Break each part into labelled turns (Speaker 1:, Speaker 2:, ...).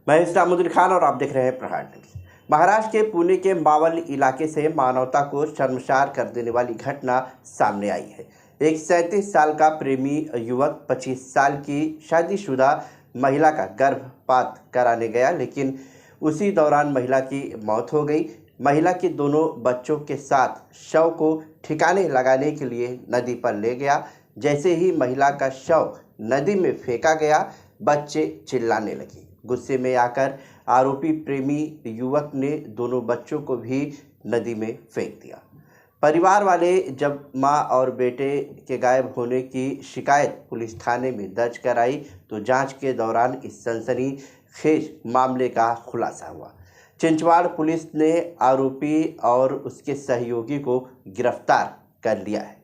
Speaker 1: मैं इस्लामुद्दीन खान और आप देख रहे हैं प्रहार न्यूज़। महाराष्ट्र के पुणे के मावल इलाके से मानवता को शर्मसार कर देने वाली घटना सामने आई है। एक 37 साल का प्रेमी युवक 25 साल की शादीशुदा महिला का गर्भपात कराने गया, लेकिन उसी दौरान महिला की मौत हो गई। महिला के दोनों बच्चों के साथ शव को ठिकाने लगाने के लिए नदी पर ले गया। जैसे ही महिला का शव नदी में फेंका गया, बच्चे चिल्लाने लगे। गुस्से में आकर आरोपी प्रेमी युवक ने दोनों बच्चों को भी नदी में फेंक दिया। परिवार वाले जब मां और बेटे के गायब होने की शिकायत पुलिस थाने में दर्ज कराई तो जांच के दौरान इस सनसनीखेज मामले का खुलासा हुआ। चिंचवाड़ पुलिस ने आरोपी और उसके सहयोगी को गिरफ्तार कर लिया है।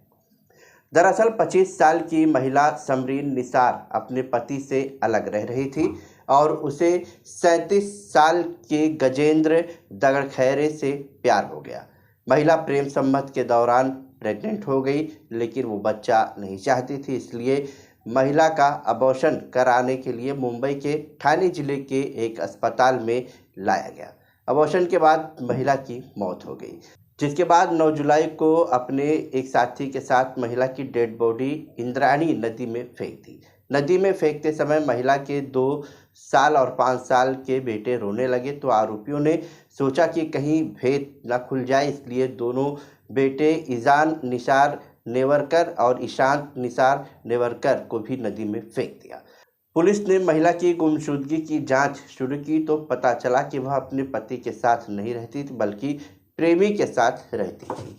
Speaker 1: दरअसल 25 साल की महिला समरीन निसार अपने पति से अलग रह रही थी और उसे 37 साल के गजेंद्र दगड़खैरे से प्यार हो गया। महिला प्रेम संबंध के दौरान प्रेग्नेंट हो गई, लेकिन वो बच्चा नहीं चाहती थी, इसलिए महिला का अबॉर्शन कराने के लिए मुंबई के ठाणे जिले के एक अस्पताल में लाया गया। अबॉर्शन के बाद महिला की मौत हो गई, जिसके बाद 9 जुलाई को अपने एक साथी के साथ महिला की डेड बॉडी इंद्रायणी नदी में फेंक दी। नदी में फेंकते समय महिला के 2 साल और 5 साल के बेटे रोने लगे तो आरोपियों ने सोचा कि कहीं भेद न खुल जाए, इसलिए दोनों बेटे ईजान निसार नेवरकर और ईशांत निसार नेवरकर को भी नदी में फेंक दिया। पुलिस ने महिला की गुमशुदगी की जांच शुरू की तो पता चला कि वह अपने पति के साथ नहीं रहती थी, बल्कि प्रेमी के साथ रहती थी।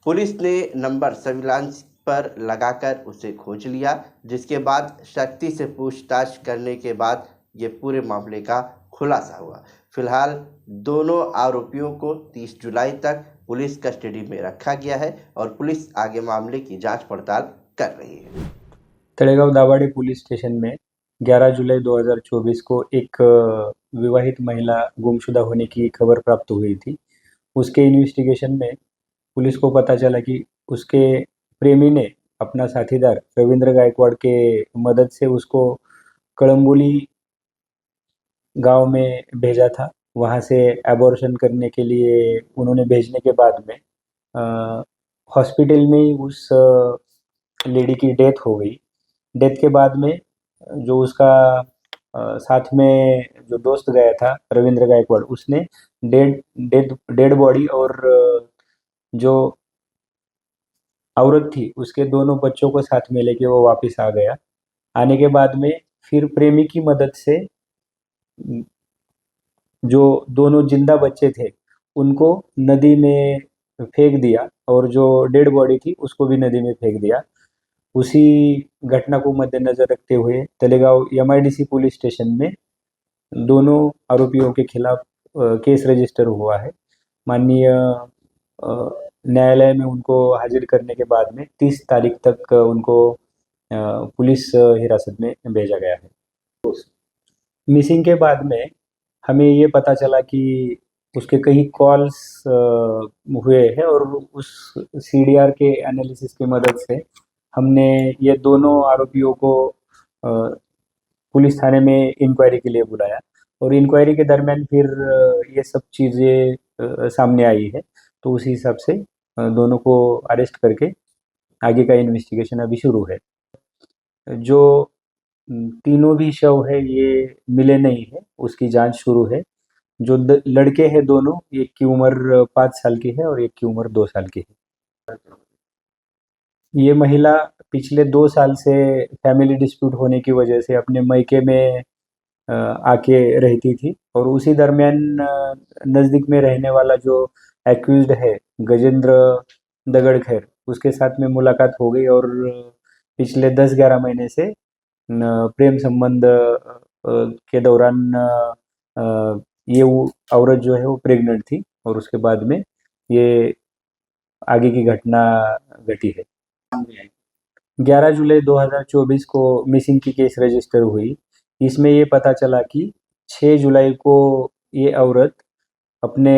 Speaker 1: पुलिस ने नंबर सर्विलांस पर लगाकर उसे खोज लिया, जिसके बाद शक्ति से पूछताछ करने के बाद ये पूरे मामले का खुलासा हुआ। फिलहाल दोनों आरोपियों को 30 जुलाई तक पुलिस कस्टडी में रखा गया है और पुलिस आगे मामले की जांच पड़ताल कर रही है।
Speaker 2: तळेगाव दाभाडे पुलिस स्टेशन में 11 जुलाई 2024 को एक विवाहित महिला गुमशुदा होने की खबर प्राप्त हुई थी। उसके इन्वेस्टिगेशन में पुलिस को पता चला कि उसके प्रेमी ने अपना साथीदार रविंद्र गायकवाड़ के मदद से उसको कळंबोली गांव में भेजा था। वहां से एबॉर्शन करने के लिए उन्होंने भेजने के बाद में हॉस्पिटल में ही उस लेडी की डेथ हो गई। डेथ के बाद में जो उसका साथ में जो दोस्त गया था रविंद्र गायकवाड़, उसने डेड बॉडी और जो औरत थी उसके दोनों बच्चों को साथ में लेके वो वापस आ गया। आने के बाद में फिर प्रेमी की मदद से जो दोनों जिंदा बच्चे थे उनको नदी में फेंक दिया और जो डेड बॉडी थी उसको भी नदी में फेंक दिया। उसी घटना को मद्देनजर रखते हुए तलेगांव एमआईडीसी पुलिस स्टेशन में दोनों आरोपियों के खिलाफ केस रजिस्टर हुआ है। माननीय न्यायालय में उनको हाजिर करने के बाद में 30 तारीख तक उनको पुलिस हिरासत में भेजा गया है। मिसिंग के बाद में हमें ये पता चला कि उसके कई कॉल्स हुए हैं और उस सीडीआर के एनालिसिस की मदद से हमने ये दोनों आरोपियों को पुलिस थाने में इंक्वायरी के लिए बुलाया और इंक्वायरी के दरमियान फिर ये सब चीज़ें सामने आई है, तो उसी हिसाब से दोनों को अरेस्ट करके आगे का इन्वेस्टिगेशन अभी शुरू है। जो तीनों भी शव है ये मिले नहीं है, उसकी जांच शुरू है। जो लड़के हैं दोनों, एक की उम्र 5 साल की है और एक की उम्र 2 साल की है। ये महिला पिछले 2 साल से फैमिली डिस्प्यूट होने की वजह से अपने मायके में आके रहती थी और उसी दरमियान नज़दीक में रहने वाला जो एक्यूज्ड है गजेंद्र दगड़खैर, उसके साथ में मुलाकात हो गई और पिछले 10-11 महीने से प्रेम संबंध के दौरान ये औरत जो है वो प्रेग्नेंट थी और उसके बाद में ये आगे की घटना घटी है। 11 जुलाई 2024 को मिसिंग की केस रजिस्टर हुई। इसमें ये पता चला कि 6 जुलाई को ये औरत अपने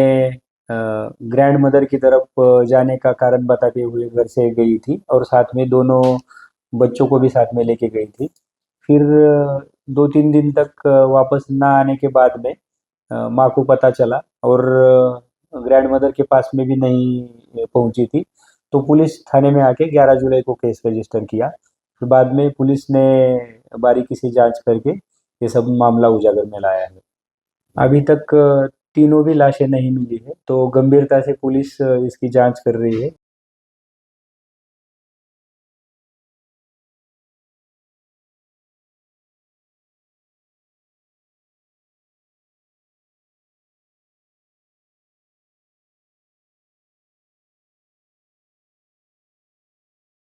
Speaker 2: ग्रैंड मदर की तरफ जाने का कारण बताते हुए घर से गई थी और साथ में दोनों बच्चों को भी साथ में लेके गई थी। फिर 2-3 दिन तक वापस ना आने के बाद में माँ को पता चला और ग्रैंड मदर के पास में भी नहीं पहुंची थी, तो पुलिस थाने में आके 11 जुलाई को केस रजिस्टर किया। फिर बाद में पुलिस ने बारीकी से जांच करके ये सब मामला उजागर में लाया है। अभी तक तीनों भी लाशें नहीं मिली है, तो गंभीरता से पुलिस इसकी जांच कर रही है।